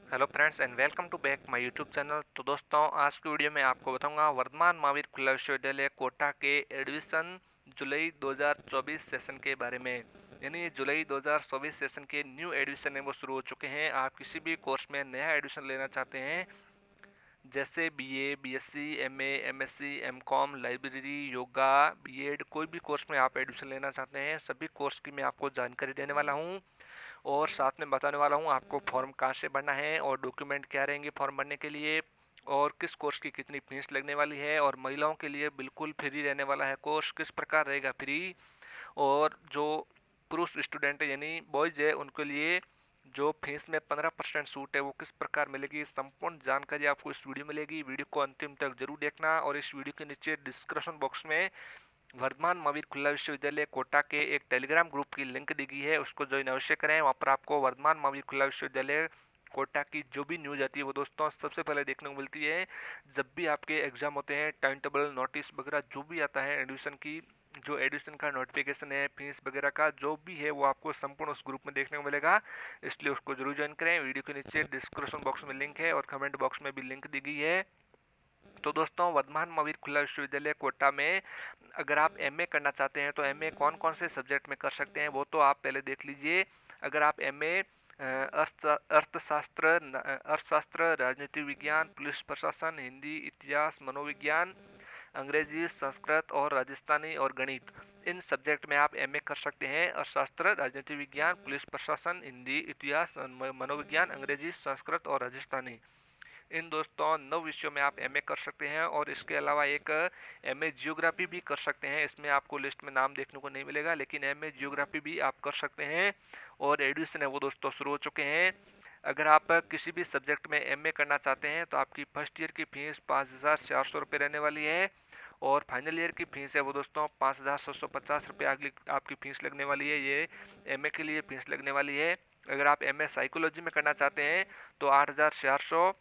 Hello friends and welcome to back my YouTube channel. तो दोस्तों, आज की वीडियो में आपको बताऊंगा वर्धमान महावीर खुला विश्वविद्यालय कोटा के एडमिशन जुलाई 2024 सेशन के बारे में। यानी जुलाई 2024 सेशन के न्यू एडमिशन है वो शुरू हो चुके हैं। आप किसी भी कोर्स में नया एडमिशन लेना चाहते हैं, जैसे BA, BSc, MA, MSc, MCom, library, yoga, BEd, कोई भी कोर्स में आप एडमिशन लेना चाहते हैं, सभी कोर्स की मैं आपको जानकारी देने वाला हूं। और साथ में बताने वाला हूँ आपको फॉर्म कहाँ से भरना है और डॉक्यूमेंट क्या रहेंगे फॉर्म भरने के लिए, और किस कोर्स की कितनी फीस लगने वाली है, और महिलाओं के लिए बिल्कुल फ्री रहने वाला है कोर्स, किस प्रकार रहेगा फ्री। और जो पुरुष स्टूडेंट है यानी बॉयज है उनके लिए जो फीस में 15% छूट है वो किस प्रकार मिलेगी, संपूर्ण जानकारी आपको इस वीडियो में मिलेगी। वीडियो को अंतिम तक जरूर देखना। और इस वीडियो के नीचे डिस्क्रिप्शन बॉक्स में वर्धमान महावीर खुला विश्वविद्यालय कोटा के एक टेलीग्राम ग्रुप की लिंक दी गई है, उसको ज्वाइन अवश्य करें। वहाँ पर आपको वर्धमान महावीर खुला विश्वविद्यालय कोटा की जो भी न्यूज आती है वो दोस्तों सबसे पहले देखने को मिलती है। जब भी आपके एग्जाम होते हैं, टाइम टेबल, नोटिस वगैरह जो भी आता है एडमिशन की, जो एडमिशन का नोटिफिकेशन है, फीस वगैरह का जो भी है वो आपको संपूर्ण उस ग्रुप में देखने को मिलेगा। इसलिए उसको जरूर ज्वाइन करें। वीडियो के नीचे डिस्क्रिप्शन बॉक्स में लिंक है और कमेंट बॉक्स में भी लिंक दी गई है। तो दोस्तों, वर्धमान महावीर खुला विश्वविद्यालय कोटा में अगर आप एमए करना चाहते हैं तो एमए कौन कौन से सब्जेक्ट में कर सकते हैं वो तो आप पहले देख लीजिए। अगर आप एमए अर्थशास्त्र, राजनीति विज्ञान, पुलिस प्रशासन, हिंदी, इतिहास, मनोविज्ञान, अंग्रेजी, संस्कृत और राजस्थानी और गणित, इन सब्जेक्ट में आप एमए कर सकते हैं। अर्थशास्त्र, राजनीति विज्ञान, पुलिस प्रशासन, हिंदी, इतिहास, मनोविज्ञान, अंग्रेजी, संस्कृत और राजस्थानी, इन दोस्तों 9 विषयों में आप एमए कर सकते हैं। और इसके अलावा एक एमए जियोग्राफी भी कर सकते हैं। इसमें आपको लिस्ट में नाम देखने को नहीं मिलेगा, लेकिन एमए जियोग्राफी भी आप कर सकते हैं। और एडमिशन है वो दोस्तों शुरू हो चुके हैं। अगर आप किसी भी सब्जेक्ट में एमए करना चाहते हैं तो आपकी फर्स्ट ईयर की फीस 5,400 रुपये रहने वाली है। और फाइनल ईयर की फीस है वो दोस्तों 5,750 रुपये आपकी फीस लगने वाली है। ये एमए के लिए फीस लगने वाली है। अगर आप एमए साइकोलॉजी में करना चाहते हैं तो 8,400,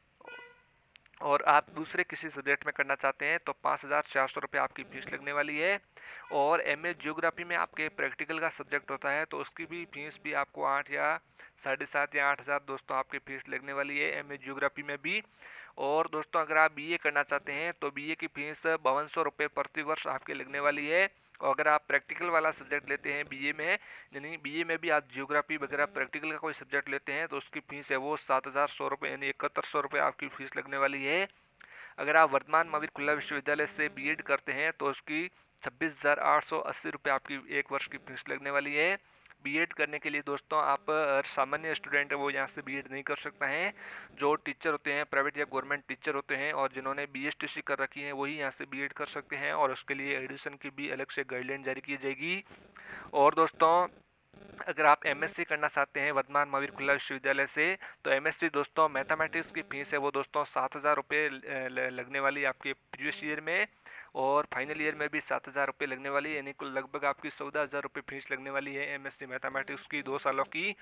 और आप दूसरे किसी सब्जेक्ट में करना चाहते हैं तो 5,400 रुपये आपकी फीस लगने वाली है। और एमए जियोग्राफी में आपके प्रैक्टिकल का सब्जेक्ट होता है तो उसकी भी फीस भी आपको 8 या 7.5 या 8,000 दोस्तों आपकी फीस लगने वाली है एमए जियोग्राफी में भी। और दोस्तों, अगर आप बीए करना चाहते हैं तो बीए की फीस 5,200 रुपये प्रति वर्ष आपके लगने वाली है। और अगर आप प्रैक्टिकल वाला सब्जेक्ट लेते हैं बीए में, यानी बीए में भी आप जियोग्राफी वगैरह प्रैक्टिकल का कोई सब्जेक्ट लेते हैं तो उसकी फीस है वो 7,100 रुपये यानी 7,100 रुपये आपकी फीस लगने वाली है। अगर आप वर्धमान महावीर खुला विश्वविद्यालय से बीएड करते हैं तो उसकी 26,880 रुपये आपकी एक वर्ष की फीस लगने वाली है। बीएड करने के लिए दोस्तों आप सामान्य स्टूडेंट है वो यहाँ से बीएड नहीं कर सकता है। जो टीचर होते हैं, प्राइवेट या गवर्नमेंट टीचर होते हैं और जिन्होंने बीएसटीसी कर रखी है वही यहाँ से बीएड कर सकते हैं। और उसके लिए एडमिशन की भी अलग से गाइडलाइन जारी की जाएगी। और दोस्तों, अगर आप एमएससी करना चाहते हैं वर्धमान महावीर खुला विश्वविद्यालय से तो एमएससी दोस्तों मैथमेटिक्स की फीस है वो दोस्तों 7,000 रुपये लगने वाली आपके प्रीवियस ईयर में। और फाइनल ईयर में भी 7,000 रुपये लगने वाली है, यानी कुल लगभग आपकी 14,000 रुपये फीस लगने वाली है एमएससी मैथमेटिक्स की 2 सालों की।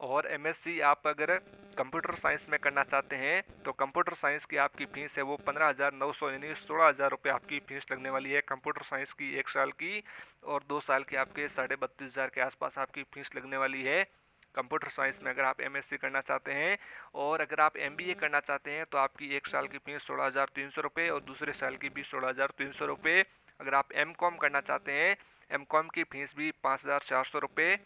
और एमएससी आप अगर कंप्यूटर साइंस में करना चाहते हैं तो कंप्यूटर साइंस की आपकी फीस है वो 15,900 यानी 16,000 रुपये आपकी फीस लगने वाली है कंप्यूटर साइंस की 1 साल की। और 2 साल की आपके 32,500 के आसपास आपकी फीस लगने वाली है कंप्यूटर साइंस में, अगर आप एमएससी करना चाहते हैं। और अगर आप एमबीए करना चाहते हैं तो आपकी 1 साल की फीस 16,300 रुपये और दूसरे साल की भी 16,300 रुपये। अगर आप एमकॉम करना चाहते हैं, एमकॉम की फीस भी 5,400 रुपये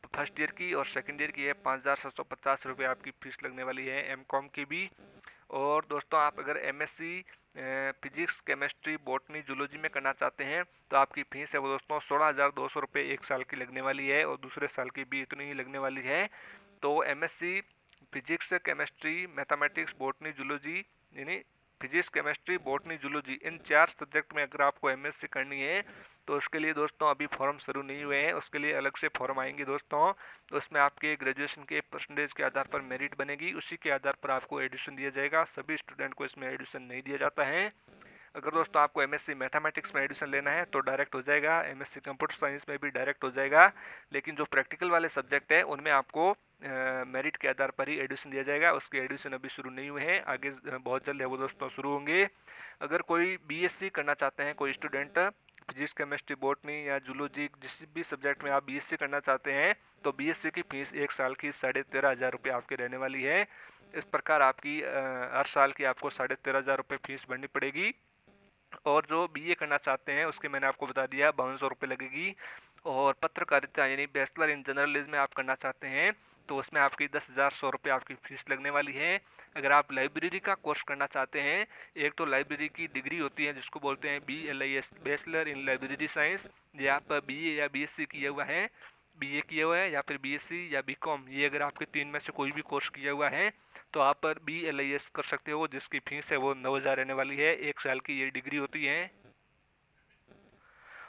फर्स्ट ईयर की, और सेकंड ईयर की है 5,750 रुपये आपकी फीस लगने वाली है एमकॉम की भी। और दोस्तों, आप अगर MSc physics, chemistry, botany, zoology में करना चाहते हैं तो आपकी फीस है वो दोस्तों 16,200 रुपये 1 साल की लगने वाली है, और दूसरे साल की भी इतनी ही लगने वाली है। तो MSc physics, chemistry, mathematics, botany, zoology, यानी फिजिक्स, केमिस्ट्री, बॉटनी, जूलॉजी, इन 4 सब्जेक्ट में अगर आपको एमएससी करनी है तो उसके लिए दोस्तों अभी फॉर्म शुरू नहीं हुए हैं, उसके लिए अलग से फॉर्म आएंगे दोस्तों। तो उसमें आपके ग्रेजुएशन के परसेंटेज के आधार पर मेरिट बनेगी, उसी के आधार पर आपको एडमिशन दिया जाएगा। सभी स्टूडेंट को इसमें एडमिशन नहीं दिया जाता है। अगर दोस्तों आपको एमएससी मैथमेटिक्स में एडमिशन लेना है तो डायरेक्ट हो जाएगा, एमएससी कंप्यूटर साइंस में भी डायरेक्ट हो जाएगा। लेकिन जो प्रैक्टिकल वाले सब्जेक्ट है उनमें आपको मेरिट के आधार पर ही एडमिशन दिया जाएगा। उसके एडमिशन अभी शुरू नहीं हुए हैं, आगे बहुत जल्द है वो दोस्तों शुरू होंगे। अगर कोई बीएससी करना चाहते हैं कोई स्टूडेंट, फिजिक्स, केमिस्ट्री, बॉटनी या जूलॉजी, जिस भी सब्जेक्ट में आप बीएससी करना चाहते हैं तो बीएससी की फीस 1 साल की 13,500 रुपये आपकी रहने वाली है। इस प्रकार आपकी हर साल की आपको 13,500 रुपये फीस भरनी पड़ेगी। और जो बीए करना चाहते हैं उसके मैंने आपको बता दिया 5200 रुपये लगेगी। और पत्रकारिता यानी बैचलर इन जर्नलिज्म में आप करना चाहते हैं तो उसमें आपकी 10,100 रुपये आपकी फीस लगने वाली है। अगर आप लाइब्रेरी का कोर्स करना चाहते हैं, एक तो लाइब्रेरी की डिग्री होती है जिसको बोलते हैं BLIS, bachelor in library science. ये आप बीए या बीएससी किया हुआ है, बीए किया हुआ है या फिर बीएससी या बीकॉम, ये अगर आपके तीन में से कोई भी कोर्स किया हुआ है तो आप पर BLIS कर सकते हो, जिसकी फीस है वो 9,000 रहने वाली है। 1 साल की ये डिग्री होती है।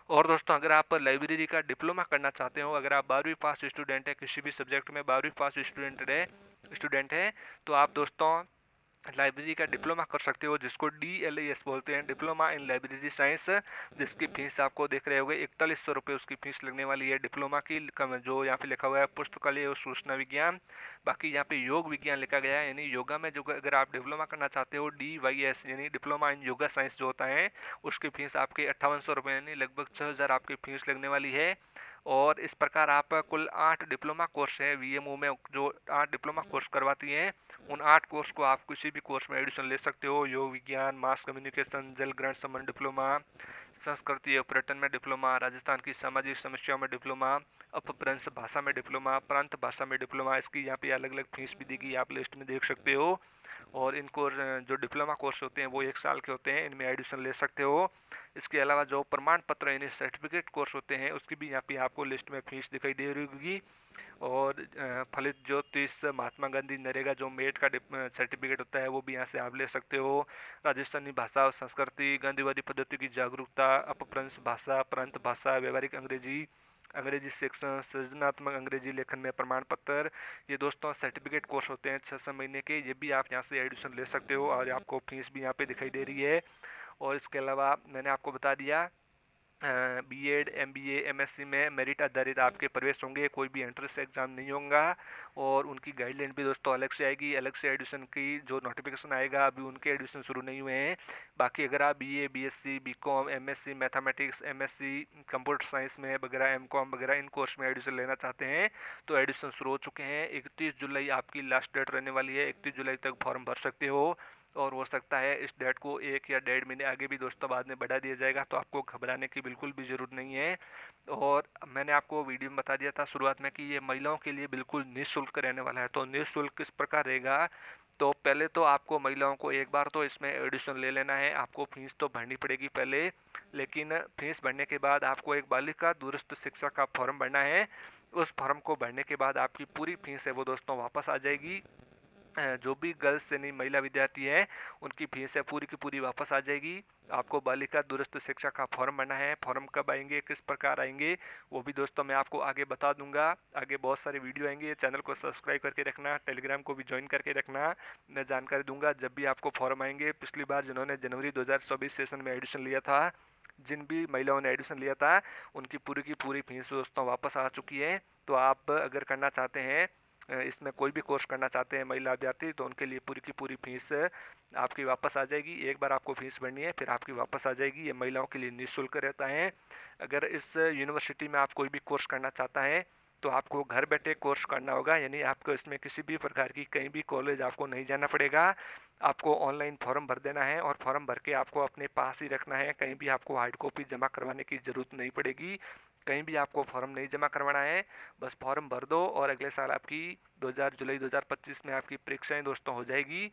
और दोस्तों अगर आप लाइब्रेरी का डिप्लोमा करना चाहते हो, अगर आप 12वीं पास स्टूडेंट है, किसी भी सब्जेक्ट में 12वीं पास स्टूडेंट है तो आप दोस्तों लाइब्रेरी का डिप्लोमा कर सकते हो, जिसको DLIS बोलते हैं, डिप्लोमा इन लाइब्रेरी साइंस। जिसकी फीस आपको देख रहे होगे 4100 रुपये उसकी फीस लगने वाली है डिप्लोमा की। जो यहाँ पे लिखा हुआ है पुस्तकालय और सूचना विज्ञान, बाकी यहाँ पे योग विज्ञान लिखा गया है, यानी योगा में जो अगर आप डिप्लोमा करना चाहते हो DYS यानी डिप्लोमा इन योगा साइंस जो होता है, उसकी फीस आपके 5800 रुपये यानी लगभग 6,000 आपकी फीस लगने वाली है। और इस प्रकार आप कुल 8 डिप्लोमा कोर्स है VMO में, जो 8 डिप्लोमा कोर्स करवाती हैं, उन 8 कोर्स को आप किसी भी कोर्स में एडमिशन ले सकते हो। योग विज्ञान, मास कम्युनिकेशन, जल ग्रहण संबंध डिप्लोमा, संस्कृति और पर्यटन में डिप्लोमा, राजस्थान की सामाजिक समस्याओं में डिप्लोमा, अपभ्रंश भाषा में डिप्लोमा, प्रांत भाषा में डिप्लोमा, इसकी यहाँ पे अलग अलग फीस भी दी गई, आप लिस्ट में देख सकते हो। और इन कोर्स जो डिप्लोमा कोर्स होते हैं वो 1 साल के होते हैं, इनमें एडमिशन ले सकते हो। इसके अलावा जो प्रमाण पत्र यानी सर्टिफिकेट कोर्स होते हैं उसकी भी यहाँ पे आपको लिस्ट में फीस दिखाई दे रही होगी। और फलित ज्योतिष, महात्मा गांधी, नरेगा जो मेड का सर्टिफिकेट होता है वो भी यहाँ से आप ले सकते हो। राजस्थानी भाषा और संस्कृति, गांधीवादी पद्धति की जागरूकता, अपभ्रंश भाषा, प्रांत भाषा, व्यवहारिक अंग्रेजी, अंग्रेजी शिक्षण, सृजनात्मक अंग्रेजी लेखन में प्रमाण पत्र, ये दोस्तों सर्टिफिकेट कोर्स होते हैं 6 महीने के, ये भी आप यहाँ से एडमिशन ले सकते हो और आपको फीस भी यहाँ पे दिखाई दे रही है। और इसके अलावा मैंने आपको बता दिया B.Ed, MBA, MSc में मेरिट आधारित आपके प्रवेश होंगे, कोई भी एंट्रेंस एग्जाम नहीं होगा। और उनकी गाइडलाइन भी दोस्तों अलग से आएगी, अलग से एडमिशन की जो नोटिफिकेशन आएगा, अभी उनके एडमिशन शुरू नहीं हुए हैं। बाकी अगर आप BA, BSc, BCom, MSc mathematics, MSc computer science में वगैरह, MCom वगैरह इन कोर्स में एडमिशन लेना चाहते हैं तो एडमिशन शुरू हो चुके हैं। 31 जुलाई आपकी लास्ट डेट रहने वाली है, 31 जुलाई तक फॉर्म भर सकते हो। और हो सकता है इस डेट को 1 या 1.5 महीने आगे भी दोस्तों बाद में बढ़ा दिया जाएगा, तो आपको घबराने की बिल्कुल भी ज़रूरत नहीं है। और मैंने आपको वीडियो में बता दिया था शुरुआत में कि ये महिलाओं के लिए बिल्कुल निःशुल्क रहने वाला है। तो निःशुल्क किस प्रकार रहेगा, तो पहले तो आपको महिलाओं को एक बार तो इसमें एडिशन ले लेना है, आपको फीस तो भरनी पड़ेगी पहले, लेकिन फीस भरने के बाद आपको एक बालिका दूरस्थ शिक्षा का फॉर्म भरना है। उस फॉर्म को भरने के बाद आपकी पूरी फीस है वो दोस्तों वापस आ जाएगी। जो भी गर्ल्स यानी महिला विद्यार्थी है उनकी फीस है पूरी की पूरी वापस आ जाएगी। आपको बालिका दूरस्थ शिक्षा का फॉर्म भरना है। फॉर्म कब आएंगे, किस प्रकार आएंगे, वो भी दोस्तों मैं आपको आगे बता दूंगा। आगे बहुत सारे वीडियो आएंगे, चैनल को सब्सक्राइब करके रखना, टेलीग्राम को भी ज्वाइन करके रखना, मैं जानकारी दूंगा जब भी आपको फॉर्म आएंगे। पिछली बार जिन्होंने जनवरी 2024 सेशन में एडमिशन लिया था, जिन भी महिलाओं ने एडमिशन लिया था, उनकी पूरी की पूरी फीस दोस्तों वापस आ चुकी है। तो आप अगर करना चाहते हैं, इसमें कोई भी कोर्स करना चाहते हैं महिला अभ्यर्थी, तो उनके लिए पूरी की पूरी फीस आपकी वापस आ जाएगी। एक बार आपको फीस भरनी है फिर आपकी वापस आ जाएगी। ये महिलाओं के लिए निःशुल्क रहता है। अगर इस यूनिवर्सिटी में आप कोई भी कोर्स करना चाहता है तो आपको घर बैठे कोर्स करना होगा, यानी आपको इसमें किसी भी प्रकार की कहीं भी कॉलेज आपको नहीं जाना पड़ेगा। आपको ऑनलाइन फॉर्म भर देना है और फॉर्म भर के आपको अपने पास ही रखना है, कहीं भी आपको हार्ड कॉपी जमा करवाने की ज़रूरत नहीं पड़ेगी। कहीं भी आपको फॉर्म नहीं जमा करवाना है, बस फॉर्म भर दो और अगले साल आपकी 2000 जुलाई 2025 में आपकी परीक्षाएं दोस्तों हो जाएगी।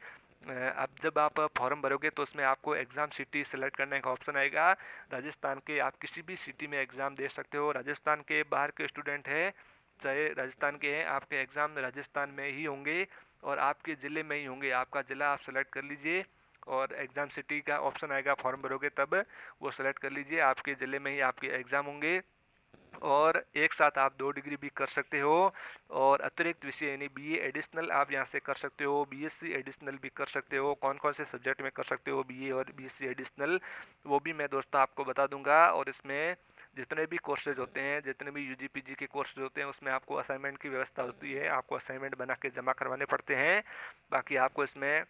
अब जब आप फॉर्म भरोगे तो उसमें आपको एग्ज़ाम सिटी सेलेक्ट करने का ऑप्शन आएगा। राजस्थान के आप किसी भी सिटी में एग्ज़ाम दे सकते हो। राजस्थान के बाहर के स्टूडेंट हैं चाहे राजस्थान के हैं, आपके एग्ज़ाम राजस्थान में ही होंगे और आपके ज़िले में ही होंगे। आपका ज़िला आप सेलेक्ट कर लीजिए और एग्ज़ाम सिटी का ऑप्शन आएगा, फॉर्म भरोगे तब वो सेलेक्ट कर लीजिए। आपके ज़िले में ही आपके एग्ज़ाम होंगे और एक साथ आप 2 डिग्री भी कर सकते हो। और अतिरिक्त विषय यानी BA एडिशनल आप यहाँ से कर सकते हो, BSc एडिशनल भी कर सकते हो। कौन कौन से सब्जेक्ट में कर सकते हो BA और BSc एडिशनल, वो भी मैं दोस्तों आपको बता दूंगा। और इसमें जितने भी कोर्सेज होते हैं, जितने भी UG PG के कोर्सेज होते हैं, उसमें आपको असाइनमेंट की व्यवस्था होती है, आपको असाइनमेंट बना के जमा करवाने पड़ते हैं। बाकी आपको इसमें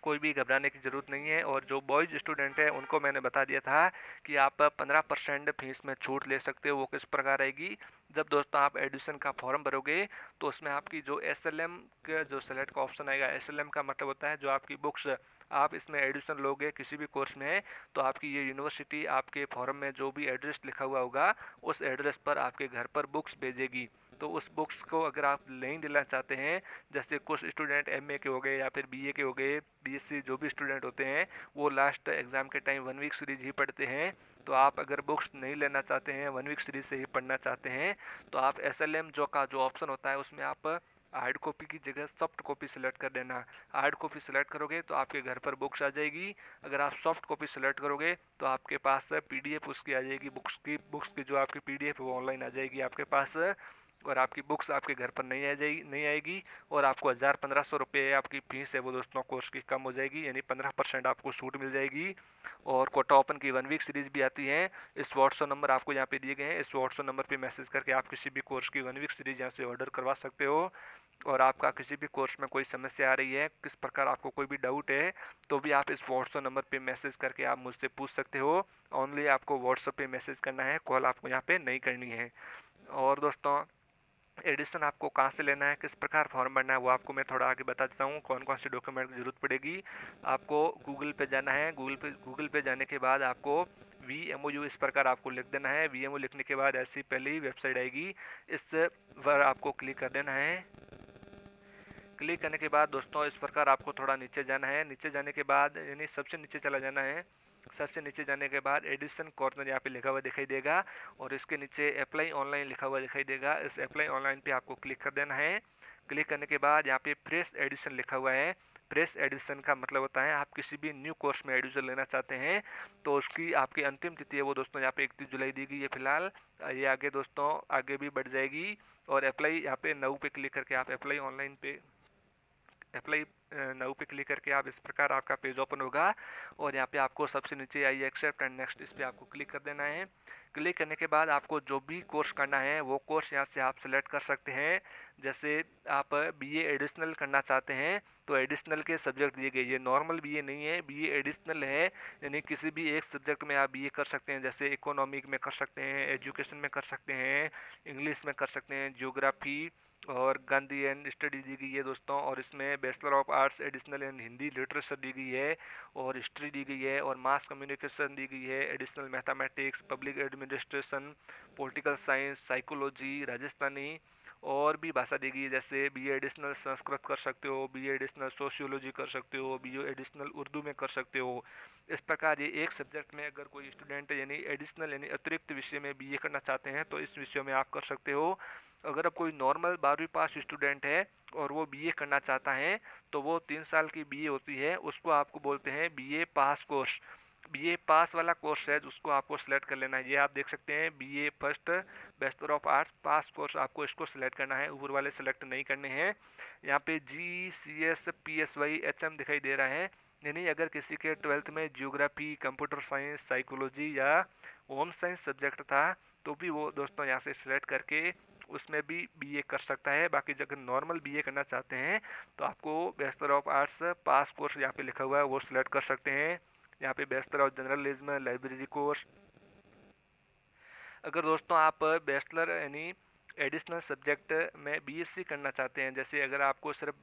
कोई भी घबराने की ज़रूरत नहीं है। और जो बॉयज़ स्टूडेंट है उनको मैंने बता दिया था कि आप 15% फीस में छूट ले सकते हो। वो किस प्रकार आएगी, जब दोस्तों आप एडमिशन का फॉर्म भरोगे तो उसमें आपकी जो एसएलएम का जो सेलेक्ट का ऑप्शन आएगा, एसएलएम का मतलब होता है जो आपकी बुक्स आप इसमें एडमिशन लोगे किसी भी कोर्स में, तो आपकी ये यूनिवर्सिटी आपके फॉर्म में जो भी एड्रेस लिखा हुआ होगा उस एड्रेस पर आपके घर पर बुक्स भेजेगी। तो उस बुक्स को अगर आप नहीं लेना चाहते हैं, जैसे कुछ स्टूडेंट एमए के हो गए या फिर बीए के हो गए, बीएससी जो भी स्टूडेंट होते हैं वो लास्ट एग्जाम के टाइम 1 वीक सीरीज ही पढ़ते हैं। तो आप अगर बुक्स नहीं लेना चाहते हैं, 1 वीक सीरीज से ही पढ़ना चाहते हैं, तो आप एसएलएम का जो ऑप्शन होता है उसमें आप हार्ड कॉपी की जगह सॉफ्ट कॉपी सेलेक्ट कर देना। हार्ड कॉपी सेलेक्ट करोगे तो आपके घर पर बुक्स आ जाएगी। अगर आप सॉफ्ट कॉपी सेलेक्ट करोगे तो आपके पास पीडीएफ उसकी आ जाएगी, बुक्स की जो आपकी पीडीएफ वो ऑनलाइन आ जाएगी आपके पास। और आपकी बुक्स आपके घर पर नहीं आएगी और आपको 1000-1500 रुपये आपकी फीस है वो दोस्तों कोर्स की कम हो जाएगी, यानी 15% आपको छूट मिल जाएगी। और कोटा ओपन की 1 वीक सीरीज भी आती है। इस व्हाट्सअप नंबर आपको यहाँ पे दिए गए हैं, इस व्हाट्सअप नंबर पे मैसेज करके आप किसी भी कोर्स की 1 वीक सीरीज यहाँ से ऑर्डर करवा सकते हो। और आपका किसी भी कोर्स में कोई समस्या आ रही है, किस प्रकार आपको कोई भी डाउट है, तो भी आप इस व्हाट्सअप नंबर पे मैसेज करके आप मुझसे पूछ सकते हो। ओनली आपको व्हाट्सअप पे मैसेज करना है, कॉल आपको यहाँ पे नहीं करनी है। और दोस्तों एडिशन आपको कहाँ से लेना है, किस प्रकार फॉर्म भरना है, वो आपको मैं थोड़ा आगे बता देता हूँ कौन कौन से डॉक्यूमेंट की जरूरत पड़ेगी। आपको गूगल पे जाना है, गूगल पे जाने के बाद आपको VMOU इस प्रकार आपको लिख देना है। VMOU लिखने के बाद ऐसी पहली वेबसाइट आएगी, इस पर आपको क्लिक कर देना है। क्लिक करने के बाद दोस्तों इस प्रकार आपको थोड़ा नीचे जाना है। नीचे जाने के बाद यानी सबसे नीचे चला जाना है। सबसे नीचे जाने के बाद एडिशन कॉर्नर यहाँ पे लिखा हुआ दिखाई देगा और इसके नीचे अप्लाई ऑनलाइन लिखा हुआ दिखाई देगा। इस अप्लाई ऑनलाइन पे आपको क्लिक कर देना है। क्लिक करने के बाद यहाँ पे फ्रेश एडिशन लिखा हुआ है। फ्रेश एडिशन का मतलब होता है आप किसी भी न्यू कोर्स में एडमिशन लेना चाहते हैं तो उसकी आपकी अंतिम तिथि है वो दोस्तों यहाँ पे 31 जुलाई दी गई है फिलहाल। ये आगे दोस्तों आगे भी बढ़ जाएगी। और अप्लाई यहाँ पे नाउ पे क्लिक करके आप अप्लाई नाउ पे क्लिक करके आप इस प्रकार आपका पेज ओपन होगा और यहाँ पे आपको सबसे नीचे आई एक्सेप्ट एंड नेक्स्ट, इस पे आपको क्लिक कर देना है। क्लिक करने के बाद आपको जो भी कोर्स करना है वो कोर्स यहाँ से आप सिलेक्ट कर सकते हैं। जैसे आप बीए एडिशनल करना चाहते हैं तो एडिशनल के सब्जेक्ट दिए गए, ये नॉर्मल बीए नहीं है, बीए एडिशनल है, यानी किसी भी एक सब्जेक्ट में आप बीए कर सकते हैं। जैसे इकोनॉमिक में कर सकते हैं, एजुकेशन में कर सकते हैं, इंग्लिश में कर सकते हैं, ज्योग्राफी और गांधी एंड स्टडी दी गई है दोस्तों। और इसमें bachelor of arts additional in Hindi literature दी गई है और हिस्ट्री दी गई है और मास कम्युनिकेशन दी गई है, additional mathematics, public administration, political science, psychology, Rajasthani और भी भाषा दी गई है। जैसे बीए एडिशनल संस्कृत कर सकते हो, बीए एडिशनल सोशियोलॉजी कर सकते हो, बीए एडिशनल उर्दू में कर सकते हो। इस प्रकार ये एक सब्जेक्ट में अगर कोई स्टूडेंट यानी एडिशनल यानी अतिरिक्त विषय में बीए करना चाहते हैं तो इस विषय में आप कर सकते हो। अगर अब कोई नॉर्मल 12वीं पास स्टूडेंट है और वो बीए करना चाहता है तो वो 3 साल की बीए होती है, उसको आपको बोलते हैं बीए पास कोर्स। बीए पास वाला कोर्स है उसको आपको सिलेक्ट कर लेना है। ये आप देख सकते हैं BA first bachelor of arts pass course, आपको इसको सिलेक्ट करना है, ऊपर वाले सिलेक्ट नहीं करने हैं। यहाँ पे GCS PSY HM दिखाई दे रहा है, यानी अगर किसी के 12th में जियोग्राफी, कंप्यूटर साइंस, साइकोलॉजी या होम साइंस सब्जेक्ट था तो भी वो दोस्तों यहाँ से सिलेक्ट करके उसमें भी बीए कर सकता है। बाकी अगर नॉर्मल बीए करना चाहते हैं तो आपको bachelor of arts pass course यहाँ पे लिखा हुआ है वो सिलेक्ट कर सकते हैं। यहाँ पे bachelor of journalism, library course. अगर दोस्तों आप बैचलर यानी एडिशनल सब्जेक्ट में बीएससी करना चाहते हैं, जैसे अगर आपको सिर्फ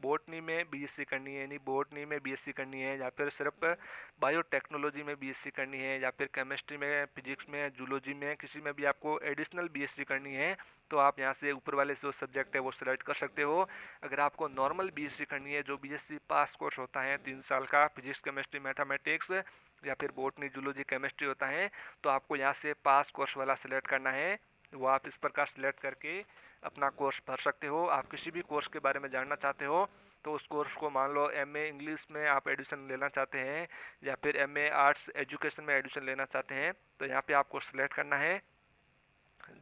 बोटनी में बीएससी करनी है यानी बोटनी में बीएससी करनी है, या फिर सिर्फ बायोटेक्नोलॉजी में बीएससी करनी है, या फिर केमिस्ट्री में, फिजिक्स में, जूलॉजी में, किसी में भी आपको एडिशनल बीएससी करनी है तो आप यहाँ से ऊपर वाले जो सब्जेक्ट है वो सिलेक्ट कर सकते हो। अगर आपको नॉर्मल बीएससी करनी है जो बीएससी पास कोर्स होता है 3 साल का, फिजिक्स, केमिस्ट्री, मैथमेटिक्स या फिर बोटनी, जूलॉजी, केमिस्ट्री होता है, तो आपको यहाँ से पास कोर्स वाला सिलेक्ट करना है। वो आप इस प्रकार सिलेक्ट करके अपना कोर्स भर सकते हो। आप किसी भी कोर्स के बारे में जानना चाहते हो तो उस कोर्स को मान लो एमए इंग्लिश में आप एडमिशन लेना चाहते हैं या फिर एमए आर्ट्स एजुकेशन में एडमिशन लेना चाहते हैं तो यहाँ पे आपको सिलेक्ट करना है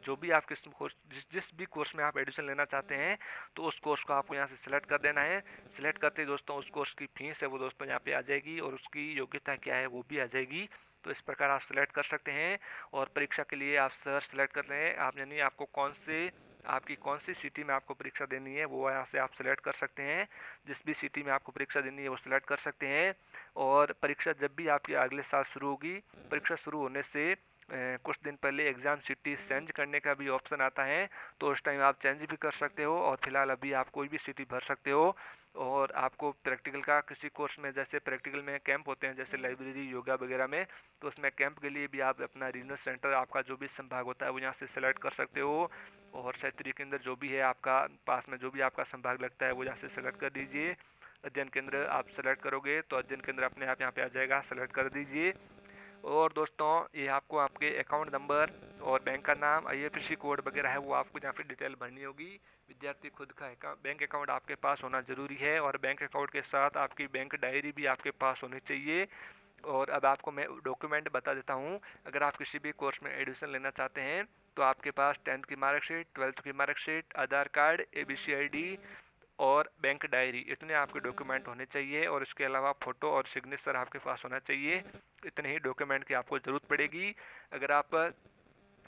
जो भी आप किस कोर्स जिस भी कोर्स में आप एडमिशन लेना चाहते हैं तो उस कोर्स को आपको यहाँ से सिलेक्ट कर देना है। सिलेक्ट करते ही दोस्तों उस कोर्स की फीस है वो दोस्तों यहाँ पे आ जाएगी और उसकी योग्यता क्या है वो भी आ जाएगी। तो इस प्रकार आप सिलेक्ट कर सकते हैं और परीक्षा के लिए आप सर सिलेक्ट कर लें आप, यानी आपको कौन से आपकी कौन सी सिटी में आपको परीक्षा देनी है वो यहाँ से आप सिलेक्ट कर सकते हैं। जिस भी सिटी में आपको परीक्षा देनी है वो सिलेक्ट कर सकते हैं। और परीक्षा जब भी आपकी अगले साल शुरू होगी, परीक्षा शुरू होने से कुछ दिन पहले एग्ज़ाम सिटी चेंज करने का भी ऑप्शन आता है, तो उस टाइम आप चेंज भी कर सकते हो। और फिलहाल अभी आप कोई भी सिटी भर सकते हो। और आपको प्रैक्टिकल का किसी कोर्स में, जैसे प्रैक्टिकल में कैंप होते हैं जैसे लाइब्रेरी योगा वगैरह में, तो उसमें कैंप के लिए भी आप अपना रीजनल सेंटर आपका जो भी संभाग होता है वो यहाँ से सेलेक्ट कर सकते हो। और क्षेत्रीय केंद्र जो भी है आपका पास में, जो भी आपका संभाग लगता है वो यहाँ से सेलेक्ट कर दीजिए। अध्ययन केंद्र आप सेलेक्ट करोगे तो अध्ययन केंद्र अपने आप यहाँ पे आ जाएगा, सेलेक्ट कर दीजिए। और दोस्तों ये आपको आपके अकाउंट नंबर और बैंक का नाम, आईएफएससी कोड वगैरह है वो आपको यहाँ पे डिटेल भरनी होगी। विद्यार्थी खुद का बैंक अकाउंट आपके पास होना जरूरी है, और बैंक अकाउंट के साथ आपकी बैंक डायरी भी आपके पास होनी चाहिए। और अब आपको मैं डॉक्यूमेंट बता देता हूँ। अगर आप किसी भी कोर्स में एडमिशन लेना चाहते हैं तो आपके पास 10th की मार्कशीट, 12th की मार्कशीट, आधार कार्ड, एबीसी आईडी और बैंक डायरी, इतने आपके डॉक्यूमेंट होने चाहिए। और इसके अलावा फ़ोटो और सिग्नेचर आपके पास होना चाहिए। इतने ही डॉक्यूमेंट की आपको ज़रूरत पड़ेगी। अगर आप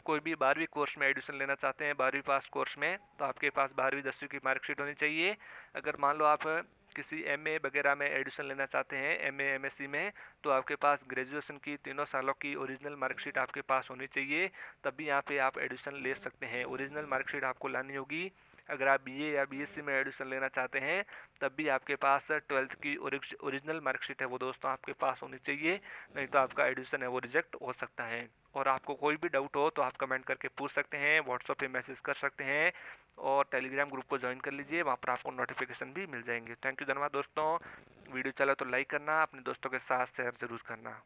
कोई भी 12वीं कोर्स में एडमिशन लेना चाहते हैं, 12वीं पास कोर्स में, तो आपके पास 12वीं 10वीं की मार्कशीट होनी चाहिए। अगर मान लो आप किसी एमए वगैरह में एडमिशन लेना चाहते हैं, एमए एमएससी में, तो आपके पास ग्रेजुएशन की 3 सालों की ओरिजिनल मार्कशीट आपके पास होनी चाहिए, तभी यहाँ पे आप एडमिशन ले सकते हैं। ओरिजिनल मार्कशीट आपको लानी होगी। अगर आप बीए या बीएससी में एडमिशन लेना चाहते हैं तब भी आपके पास 12th की ओरिजिनल मार्कशीट है वो दोस्तों आपके पास होनी चाहिए, नहीं तो आपका एडमिशन है वो रिजेक्ट हो सकता है। और आपको कोई भी डाउट हो तो आप कमेंट करके पूछ सकते हैं, व्हाट्सएप पे मैसेज कर सकते हैं, और टेलीग्राम ग्रुप को ज्वाइन कर लीजिए, वहाँ पर आपको नोटिफिकेशन भी मिल जाएंगे। थैंक यू, धन्यवाद दोस्तों। वीडियो चला तो लाइक करना, अपने दोस्तों के साथ शेयर ज़रूर करना।